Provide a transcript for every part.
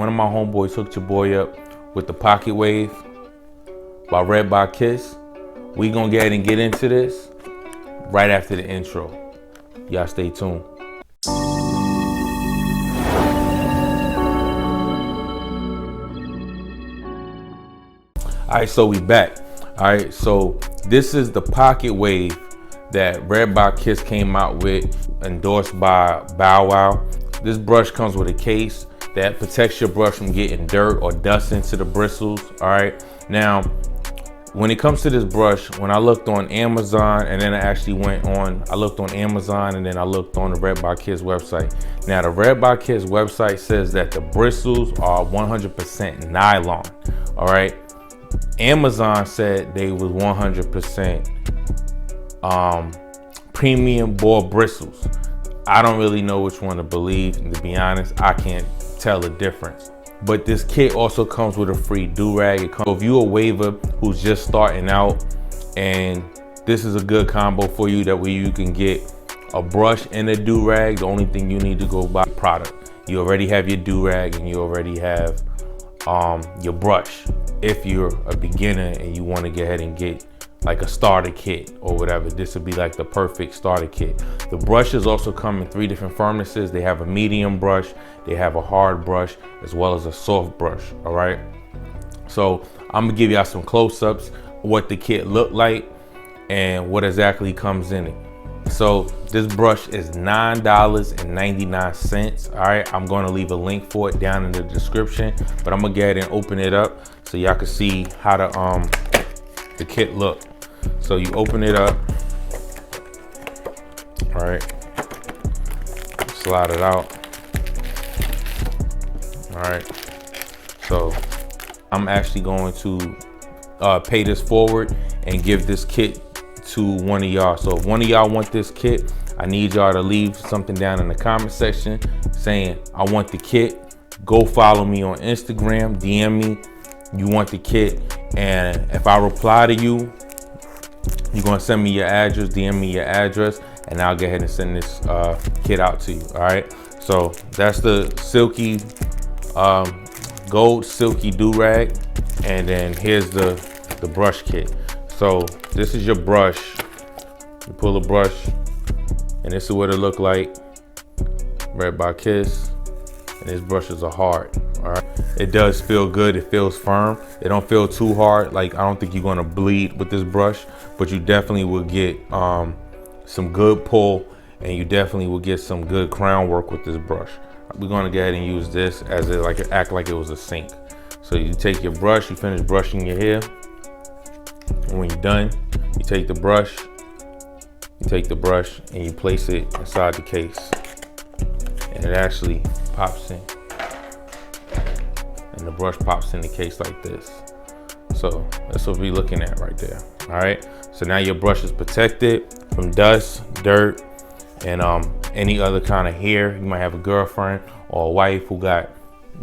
one of my homeboys hooked your boy up with the Pocket Wave by Red by Kiss. We gonna go ahead and get into this right after the intro. Y'all stay tuned. Alright, so we back. Alright, so this is the Pocket Wave that Red by Kiss came out with, endorsed by Bow Wow. This brush comes with a case that protects your brush from getting dirt or dust into the bristles. Alright, now when it comes to this brush, when I looked on Amazon and then I looked on Amazon and then I looked on the Red by Kiss website. Now the Red by Kiss website says that the bristles are 100% nylon. Alright. Amazon said they was 100% premium boar bristles. I don't really know which one to believe, and to be honest, I can't tell the difference. But this kit also comes with a free do-rag. So if you're a waver who's just starting out, and this is a good combo for you, that way you can get a brush and a do-rag. The only thing you need to go buy product. You already have your do-rag and you already have your brush. If you're a beginner and you want to go ahead and get like a starter kit or whatever, this would be like the perfect starter kit. The brushes also come in 3 different firmnesses. They have a medium brush, they have a hard brush, as well as a soft brush. All right, so I'm gonna give y'all some close-ups what the kit look like and what exactly comes in it. So this brush is $9.99. All right, I'm going to leave a link for it down in the description, but I'm gonna go ahead and open it up so y'all can see how the kit look. So you open it up, all right, slide it out. All right, so I'm actually going to pay this forward and give this kit to one of y'all. So if one of y'all want this kit, I need y'all to leave something down in the comment section saying I want the kit. Go follow me on Instagram, DM me you want the kit, and if I reply to you, you're gonna send me your address, DM me your address, and I'll go ahead and send this kit out to you. All right, so that's the silky gold silky do-rag, and then here's the brush kit. So this is your brush. You pull a brush, and this is what it look like. Red by Kiss, and these brushes are hard. All right, it does feel good. It feels firm. It don't feel too hard. Like, I don't think you're gonna bleed with this brush, but you definitely will get some good pull, and you definitely will get some good crown work with this brush. We're gonna go ahead and use this as act like it was a sink. So you take your brush, you finish brushing your hair, and when you're done, you take the brush, and you place it inside the case, and it actually pops in. And the brush pops in the case like this. So that's what we're looking at right there. All right, so now your brush is protected from dust, dirt, and any other kind of hair. You might have a girlfriend or a wife who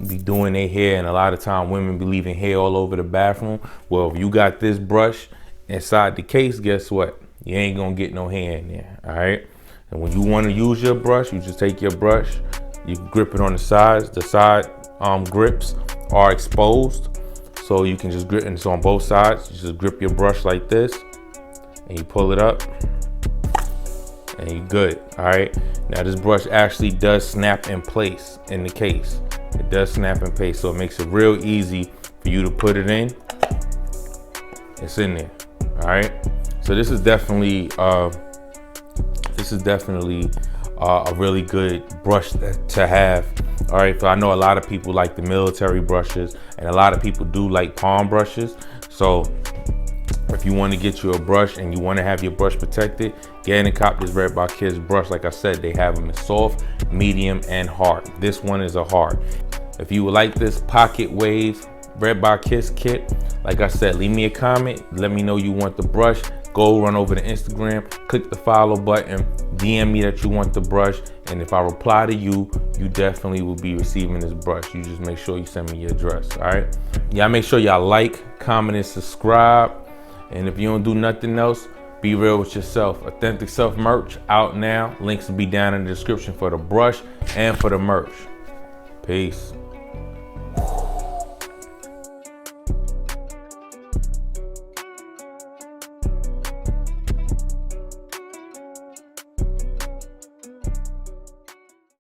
be doing their hair, and a lot of time women be leaving hair all over the bathroom. Well, if you got this brush inside the case, guess what? You ain't gonna get no hair in there. All right, and when you want to use your brush, you just take your brush, you grip it on the sides. The side grips are exposed, so you can just grip, and it's on both sides. You just grip your brush like this, and you pull it up, and you're good. All right, now this brush actually does snap in place in the case. It does snap in place, so it makes it real easy for you to put it in. It's in there. All right, so this is definitely a really good brush to have. All right, so I know a lot of people like the military brushes, and a lot of people do like palm brushes. So if you want to get you a brush and you want to have your brush protected, get in and cop this Red by Kiss brush. Like I said, they have them in soft, medium, and hard. This one is a hard. If you would like this Pocket Wave Red by Kiss kit, like I said, leave me a comment. Let me know you want the brush. Go run over to Instagram, click the follow button, DM me that you want the brush, and if I reply to you, you definitely will be receiving this brush. You just make sure you send me your address. All right, y'all make sure y'all like, comment, and subscribe. And if you don't do nothing else, be real with yourself. Authentic Self merch out now. Links will be down in the description for the brush and for the merch. Peace.